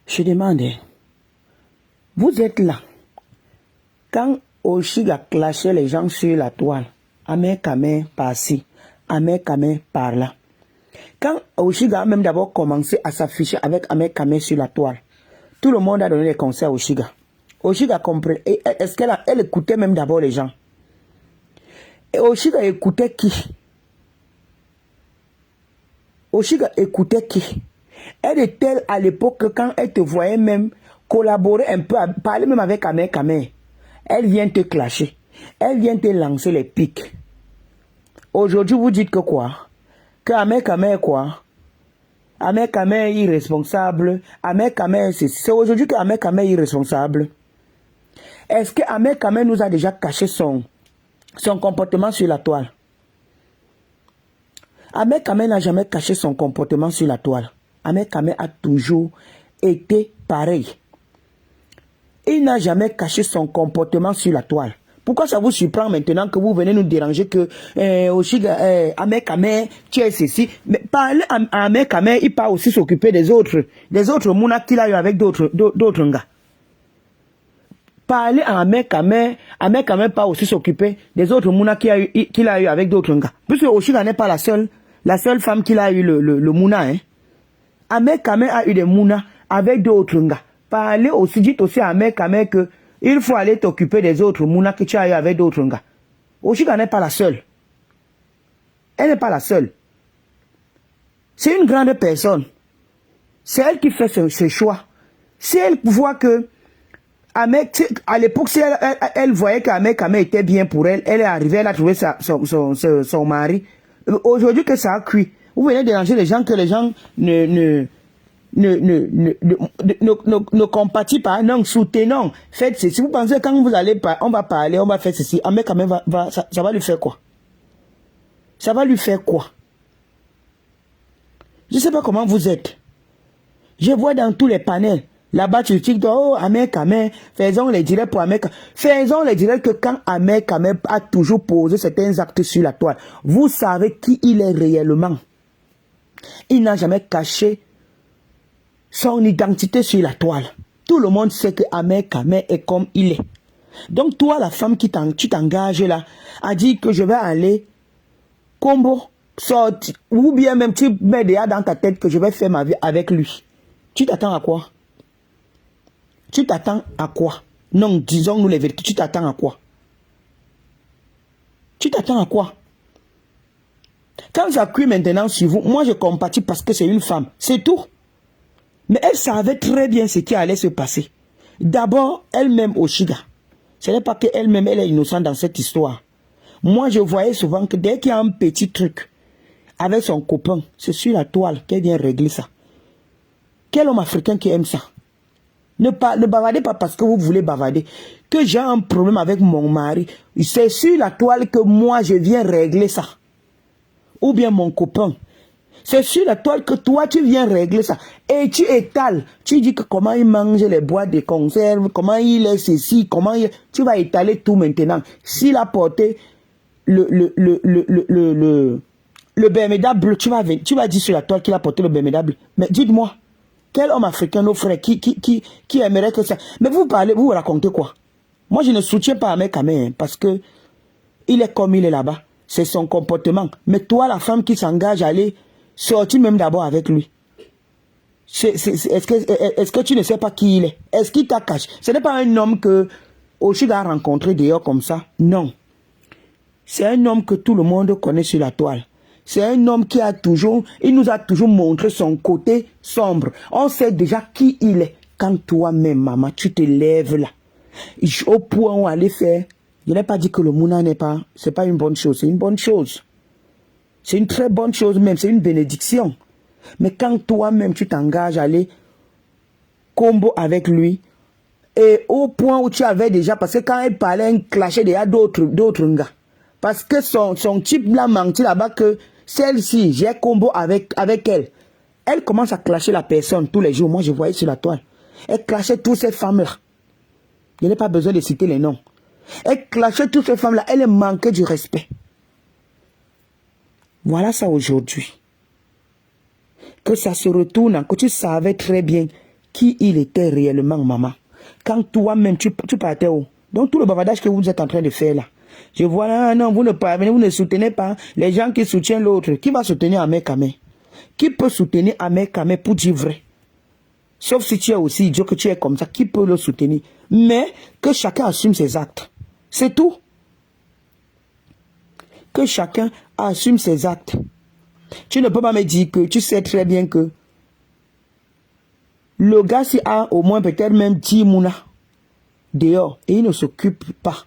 Je demande, vous êtes là. Quand Oshiga clashait les gens sur la toile, Ahmed Kamé par-ci, Ahmed Kamé par-là. Quand Oshiga a même d'abord commencé à s'afficher avec Ahmed Kamé sur la toile, tout le monde a donné des conseils à Oshiga. Oshiga comprenait. Est-ce qu'elle écoutait même d'abord les gens? Et Oshiga écoutait qui? Oshiga écoutait qui? Elle est telle à l'époque que quand elle te voyait même collaborer un peu, parler même avec Ahmed Kamé, elle vient te clasher. Elle vient te lancer les pics. Aujourd'hui, vous dites que quoi? Que Ahmed Kamé est quoi? Ahmed Kamé est irresponsable. Ahmed Kamé, c'est aujourd'hui que Ahmed Kamé est irresponsable. Est-ce que Ahmed Kamé nous a déjà caché son comportement sur la toile? Ahmed Kamé n'a jamais caché son comportement sur la toile. Ahmed Kamé a toujours été pareil. Il n'a jamais caché son comportement sur la toile. Pourquoi ça vous surprend maintenant que vous venez nous déranger que Ahmed Kamé, tu es ceci? Mais parler à Ahmed Kamé, il part aussi s'occuper des autres mounas qu'il a eu avec d'autres gars. Parler à Ahmed Kamé part aussi s'occuper des autres mounas qu'il a eu avec d'autres gars. Puisque Oshiga n'est pas la seule femme qu'il a eu le mouna. Hein. Ahmed Kamé a eu des mounas avec d'autres gars. Parler aussi, dites aussi à Ahmed Kamé que il faut aller t'occuper des autres mounas que tu as eu avec d'autres gars. Oshiga n'est pas la seule. Elle n'est pas la seule. C'est une grande personne. C'est elle qui fait ses choix. Si elle voit que à l'époque, si elle voyait qu'Ahmed Kamé était bien pour elle, elle est arrivée, elle a trouvé son mari. Aujourd'hui que ça a cuit, vous venez déranger les gens que les gens ne compatissent pas, non, soutenons, faites ceci. Vous pensez quand vous allez, on va parler, on va faire ceci, Ahmed Kamé ça va lui faire quoi? Ça va lui faire quoi? Je ne sais pas comment vous êtes. Je vois dans tous les panels. Là-bas, tu dis, oh, Ahmed Kamé, faisons les directs pour Ahmed Kamé. Faisons les directs que quand Ahmed Kamé a toujours posé certains actes sur la toile, vous savez qui il est réellement. Il n'a jamais caché son identité sur la toile. Tout le monde sait que Ahmed Kamé est comme il est. Donc, toi, la femme tu t'engages là, a dit que je vais aller combo, sortir, ou bien même tu mets déjà dans ta tête que je vais faire ma vie avec lui. Tu t'attends à quoi? Tu t'attends à quoi? Non, disons-nous les vérités. Tu t'attends à quoi? Tu t'attends à quoi? Quand j'appuie maintenant sur vous, moi je compatis parce que c'est une femme. C'est tout. Mais elle savait très bien ce qui allait se passer. D'abord, elle-même Oshiga. Ce n'est pas qu'elle-même, elle est innocente dans cette histoire. Moi, je voyais souvent que dès qu'il y a un petit truc avec son copain, c'est sur la toile qu'elle vient régler ça. Quel homme africain qui aime ça? Ne bavardez pas parce que vous voulez bavarder. Que j'ai un problème avec mon mari, c'est sur la toile que moi je viens régler ça. Ou bien mon copain. C'est sur la toile que toi tu viens régler ça. Et tu étales. Tu dis que comment il mange les boîtes de conserve, comment il est ceci, comment il... Tu vas étaler tout maintenant. S'il a porté le BMW bleu, tu vas dire sur la toile qu'il a porté le BMW bleu. Mais dites-moi. Quel homme africain, nos frères, qui aimerait que ça... Mais vous parlez, vous racontez quoi? Moi, je ne soutiens pas Ahmed Kamé, hein, parce que il est comme il est là-bas. C'est son comportement. Mais toi, la femme qui s'engage à aller sortir même d'abord avec lui. Est-ce que tu ne sais pas qui il est? Est-ce qu'il t'a caché? Ce n'est pas un homme que Oshiga a rencontré d'ailleurs comme ça. Non. C'est un homme que tout le monde connaît sur la toile. C'est un homme qui il nous a toujours montré son côté sombre. On sait déjà qui il est. Quand toi-même, maman, tu te lèves là, au point où aller faire, je n'ai pas dit que le mouna c'est pas une bonne chose, c'est une bonne chose. C'est une très bonne chose même, c'est une bénédiction. Mais quand toi-même, tu t'engages à aller combo avec lui, et au point où tu avais déjà, parce que quand elle parlait, elle clashait déjà d'autres gars. Parce que son type l'a menti là-bas que celle-ci, j'ai combo avec elle. Elle commence à clasher la personne tous les jours. Moi, je voyais sur la toile. Elle clashait toutes ces femmes-là. Je n'ai pas besoin de citer les noms. Elle clashait toutes ces femmes-là. Elle manquait du respect. Voilà ça aujourd'hui. Que ça se retourne, que tu savais très bien qui il était réellement, maman. Quand toi-même, tu partais où? Donc tout le bavardage que vous êtes en train de faire là. Je vois là, non, vous ne parvenez, vous ne soutenez pas les gens qui soutiennent l'autre. Qui va soutenir Ahmed Kamé? Qui peut soutenir Ahmed Kamé pour dire vrai? Sauf si tu es aussi idiot que tu es comme ça, qui peut le soutenir? Mais que chacun assume ses actes. C'est tout. Que chacun assume ses actes. Tu ne peux pas me dire que tu sais très bien que le gars s'il a au moins peut-être même 10 mouna dehors et il ne s'occupe pas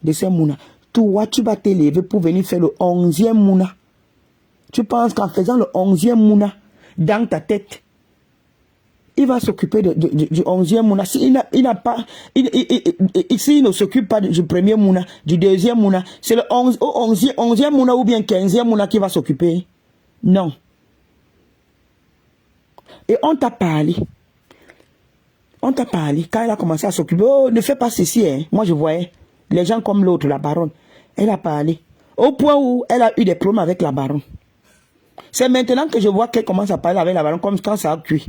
de ces mouna. Toi, tu vas t'élever pour venir faire le 11e mouna. Tu penses qu'en faisant le 11e mouna dans ta tête, il va s'occuper du 11e mouna. S'il ne s'occupe pas du premier mouna, du deuxième mouna, c'est le 11e mouna ou bien 15e mouna qui va s'occuper. Non. Et on t'a parlé. On t'a parlé. Quand elle a commencé à s'occuper, oh, ne fais pas ceci. Hein. Moi, je voyais les gens comme l'autre, la baronne. Elle a parlé. Au point où elle a eu des problèmes avec la baronne. C'est maintenant que je vois qu'elle commence à parler avec la baronne comme quand ça a cuit.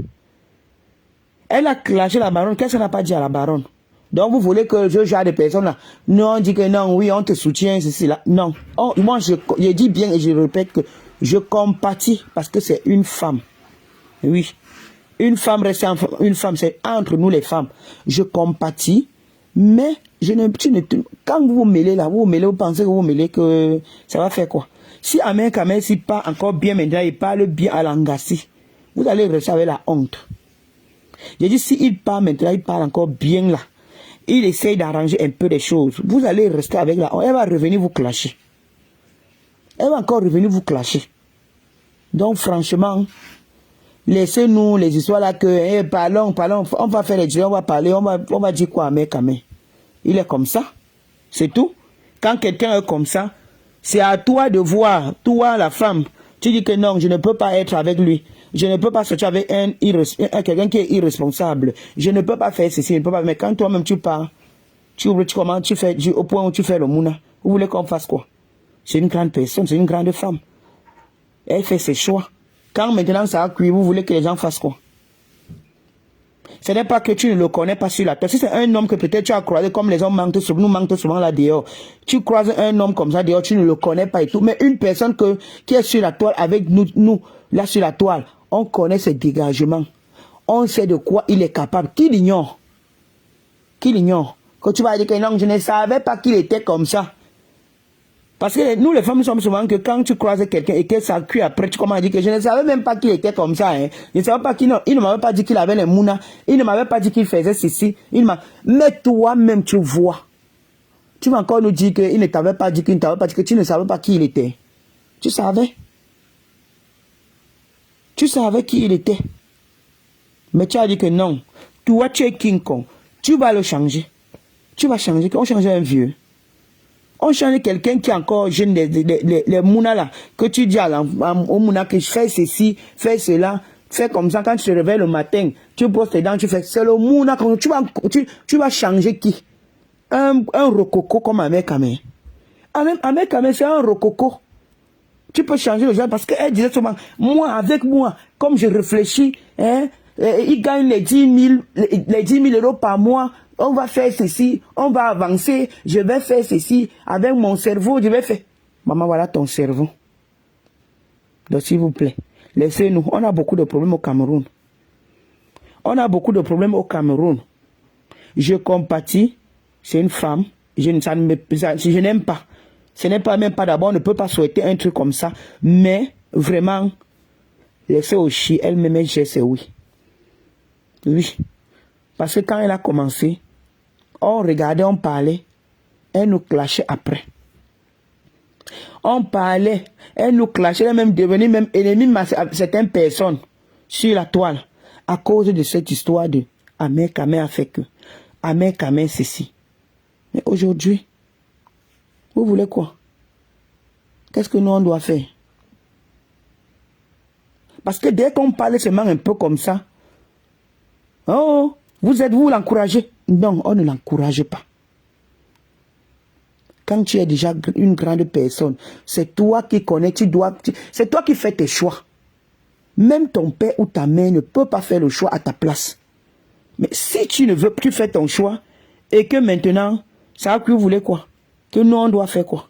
Elle a clashé la baronne. Qu'est-ce qu'elle n'a pas dit à la baronne? Donc, vous voulez que je gère des personnes là? Non, on dit que non, oui, on te soutient, ceci là. Non. Oh, moi, je dis bien et je répète que je compatis parce que c'est une femme. Oui. Une femme reste une femme, c'est entre nous les femmes. Je compatis, mais quand vous vous mêlez là, vous pensez que vous mêlez que ça va faire quoi? Si Ahmed Kamé si pas encore bien maintenant, il parle bien à l'Angassi, vous allez rester avec la honte. J'ai dit, s'il parle maintenant, il parle encore bien là. Il essaye d'arranger un peu les choses. Vous allez rester avec la honte. Elle va revenir vous clasher. Elle va encore revenir vous clasher. Donc franchement, laissez-nous les histoires là que parlons, on va faire les dieux, on va parler, on va dire quoi à Ahmed Kamé. Il est comme ça, c'est tout. Quand quelqu'un est comme ça, c'est à toi de voir, toi la femme, tu dis que non, je ne peux pas être avec lui, je ne peux pas sortir avec quelqu'un qui est irresponsable, je ne peux pas faire ceci, je ne peux pas. Mais quand toi-même tu pars, tu fais au point où tu fais le mouna, vous voulez qu'on fasse quoi? C'est une grande personne, c'est une grande femme. Elle fait ses choix. Quand maintenant ça a cuit, vous voulez que les gens fassent quoi? Ce n'est pas que tu ne le connais pas sur la terre. Si c'est un homme que peut-être tu as croisé comme les hommes nous manquent souvent là dehors. Tu croises un homme comme ça dehors, tu ne le connais pas et tout. Mais une personne qui est sur la toile avec nous, là sur la toile, on connaît ses dégagements. On sait de quoi il est capable. Qui l'ignore? Qui l'ignore? Quand tu vas dire que non, je ne savais pas qu'il était comme ça. Parce que nous, les femmes, nous sommes souvent que quand tu croises quelqu'un et que ça cuit après, tu commences à dire que je ne savais même pas qu'il était comme ça. Hein. Je ne savais pas il ne m'avait pas dit qu'il avait les mounas. Il ne m'avait pas dit qu'il faisait ceci. Mais toi-même, tu vois. Tu vas encore nous dire qu'il ne t'avait pas dit, qu'il ne t'avait pas dit, que tu ne savais pas qui il était. Tu savais. Tu savais qui il était. Mais tu as dit que non. Toi, tu es King Kong. Tu vas le changer. Tu vas changer. On change un vieux. On change quelqu'un qui est encore jeune, les mounas là, que tu dis au mouna que fais ceci, fais cela, fais comme ça, quand tu te réveilles le matin, tu brosses tes dents, tu fais, c'est le mouna, tu vas changer qui? Un rococo comme Ahmed Kamé. Ahmed Kamé, c'est un rococo. Tu peux changer le genre parce qu'elle disait souvent, moi, avec moi, comme je réfléchis, hein, il gagne les 10 000 euros par mois. On va faire ceci, on va avancer, je vais faire ceci, avec mon cerveau, je vais faire. Maman, voilà ton cerveau. Donc, s'il vous plaît, laissez-nous. On a beaucoup de problèmes au Cameroun. On a beaucoup de problèmes au Cameroun. Je compatis, c'est une femme, je n'aime pas. Ce n'est pas même pas d'abord, on ne peut pas souhaiter un truc comme ça, mais vraiment, laissez au chi, elle-même, c'est oui. Oui. Parce que quand elle a commencé, on regardait, on parlait, elle nous clashait après. On parlait, elle nous clashait, elle est même devenue même ennemie de certaines personnes sur la toile à cause de cette histoire de Ahmed Kamé a fait que Ahmed Kamé ceci. Mais aujourd'hui, vous voulez quoi? Qu'est-ce que nous on doit faire? Parce que dès qu'on parle seulement un peu comme ça, oh, vous l'encouragez? Non, on ne l'encourage pas. Quand tu es déjà une grande personne, c'est toi qui connais, c'est toi qui fais tes choix. Même ton père ou ta mère ne peut pas faire le choix à ta place. Mais si tu ne veux plus faire ton choix, et que maintenant, ça que vous voulez quoi? Que nous, on doit faire quoi?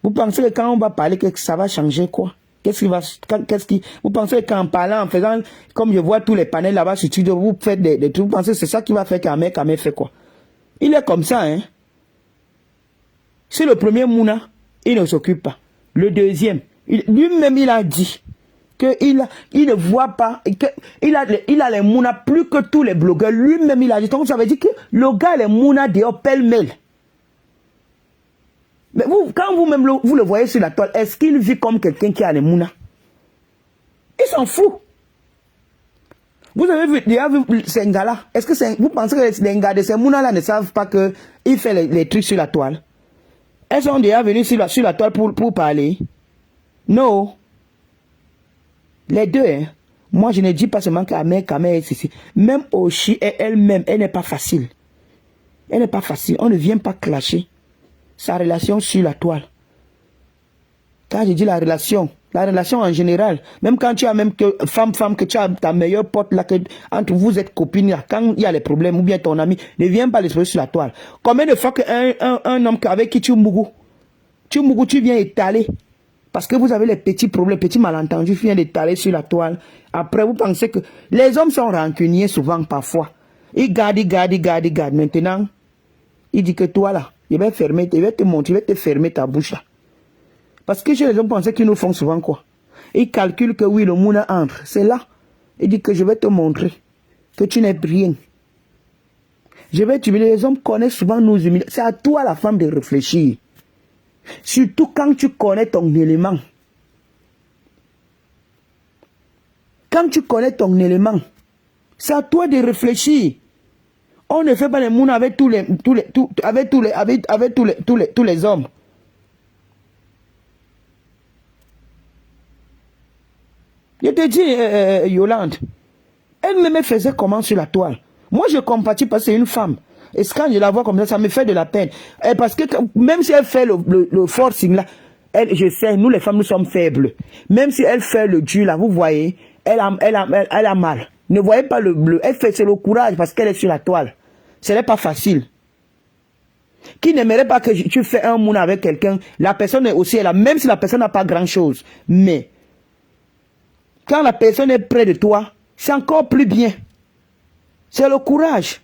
Vous pensez que quand on va parler, que ça va changer quoi? Vous pensez qu'en parlant, en faisant, comme je vois tous les panels là-bas sur studio, vous faites des trucs, vous pensez que c'est ça qui va faire qu'Amé fait quoi? Il est comme ça, hein? C'est le premier Mouna, il ne s'occupe pas. Le deuxième, lui-même, il a dit qu'il ne voit pas, il a les Mouna plus que tous les blogueurs. Lui-même, il a dit, donc ça veut dire que le gars, les Mouna dehors, pêle-mêle. Mais vous, quand vous-même, vous le voyez sur la toile, est-ce qu'il vit comme quelqu'un qui a les Mouna? Il s'en fout. Vous avez déjà vu ces gars-là? Est-ce que vous pensez que les gars de ces Mouna-là ne savent pas qu'il fait les trucs sur la toile? Elles sont déjà venues sur la toile pour parler. Non. Les deux, hein. Moi, je ne dis pas seulement qu'Amé est ici. Même Oshi elle-même, elle n'est pas facile. Elle n'est pas facile. On ne vient pas clasher sa relation sur la toile. Quand je dis la relation en général, même quand tu as même que femme, que tu as ta meilleure pote là, que entre vous êtes copines là, quand il y a les problèmes, ou bien ton ami, ne viens pas l'exposer sur la toile. Combien de fois qu'un homme avec qui tu viens étaler, parce que vous avez les petits problèmes, petits malentendus, tu viens d'étaler sur la toile. Après, vous pensez que les hommes sont rancuniers souvent, parfois. Ils gardent. Maintenant, il dit que toi là, il va te montrer, il va te fermer ta bouche là. Parce que chez les hommes pensent qu'ils nous font souvent quoi? Ils calculent que oui, le Mouna entre. C'est là. Il dit que je vais te montrer que tu n'es rien. Je vais t'humilier. Les hommes connaissent souvent nous humilier. C'est à toi, la femme, de réfléchir. Surtout quand tu connais ton élément. Quand tu connais ton élément, c'est à toi de réfléchir. On ne fait pas les Mouna avec tous les hommes. Je te dis, Yolande, elle me faisait comment sur la toile? Moi, je compatis parce que c'est une femme. Et quand je la vois comme ça me fait de la peine. Et parce que même si elle fait le forcing là, je sais, nous les femmes, nous sommes faibles. Même si elle fait le dur là, vous voyez, elle a mal. Ne voyez pas le bleu. Elle fait, c'est le courage parce qu'elle est sur la toile. Ce n'est pas facile. Qui n'aimerait pas que tu fais un mouna avec quelqu'un, la personne est aussi là, même si la personne n'a pas grand chose. Mais quand la personne est près de toi, c'est encore plus bien. C'est le courage.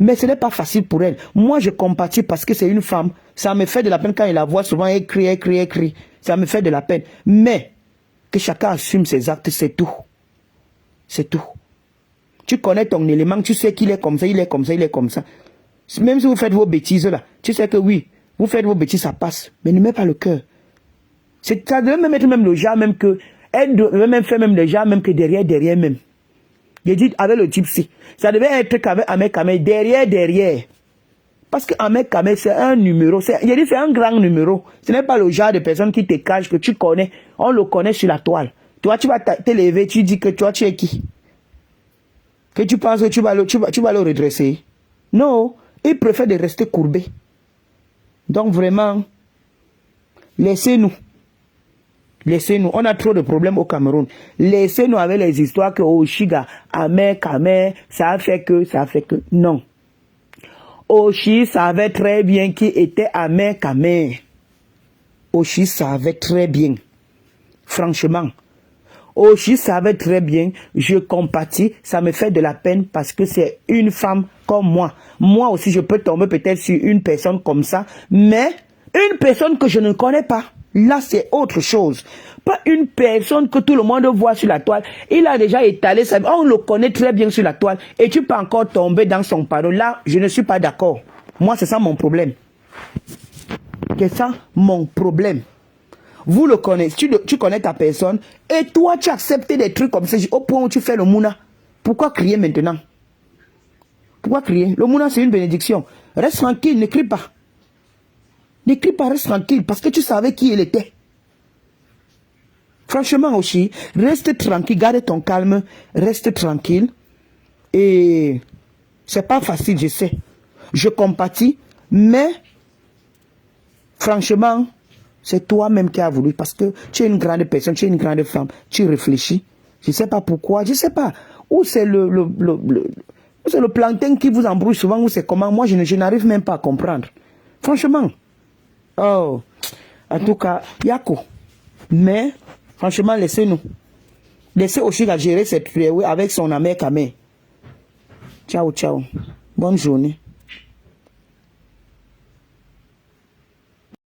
Mais ce n'est pas facile pour elle. Moi, je compatis parce que c'est une femme. Ça me fait de la peine quand il la voit souvent écrit. Ça me fait de la peine. Mais, que chacun assume ses actes, c'est tout. C'est tout. Tu connais ton élément, tu sais qu'il est comme ça, il est comme ça. Même si vous faites vos bêtises là, tu sais que oui, vous faites vos bêtises, ça passe. Mais ne mets pas le cœur. Ça devait même être même le genre même que... Elle devait même faire même le genre même que derrière même. J'ai dit avec le gypsy. Ça devait être qu'avec Ahmed Kamel derrière. Parce que Ahmed Kamel c'est un numéro. J'ai dit c'est un grand numéro. Ce n'est pas le genre de personne qui te cache, que tu connais. On le connaît sur la toile. Toi tu vas te lever, tu dis que toi tu es qui? Que tu penses que tu vas le redresser? Non. Il préfère de rester courbé. Donc vraiment, laissez-nous. On a trop de problèmes au Cameroun. Laissez-nous avec les histoires que Oshiga, Ahmed Kamel, ça a fait que. Non. Oshi savait très bien qui était Ahmed Kamel. Oshi savait très bien. Franchement. Oshi savait très bien. Je compatis. Ça me fait de la peine parce que c'est une femme comme moi. Moi aussi, je peux tomber peut-être sur une personne comme ça. Mais une personne que je ne connais pas. Là, c'est autre chose. Pas une personne que tout le monde voit sur la toile. Il a déjà étalé ça. On le connaît très bien sur la toile. Et tu peux encore tomber dans son panneau. Là, je ne suis pas d'accord. Moi, c'est ça mon problème. C'est ça mon problème. Vous le connaissez. Tu connais ta personne. Et toi, tu acceptes des trucs comme ça. Au point où tu fais le mouna. Pourquoi crier maintenant? Pourquoi crier? Le mouna, c'est une bénédiction. Reste tranquille, ne crie pas. Ne crie pas, reste tranquille, parce que tu savais qui il était. Franchement aussi, reste tranquille, garde ton calme, reste tranquille. Et c'est pas facile, je sais. Je compatis, mais franchement, c'est toi-même qui as voulu, parce que tu es une grande personne, tu es une grande femme, tu réfléchis. Je ne sais pas pourquoi, je ne sais pas. Où c'est C'est le plancton qui vous embrouille souvent ou c'est comment? Moi, je n'arrive même pas à comprendre. Franchement. Oh. En tout cas, Yako. Mais, franchement, laissez-nous. Laissez Oshiga gérer cette avec son amère Kamé. Ciao, ciao. Bonne journée.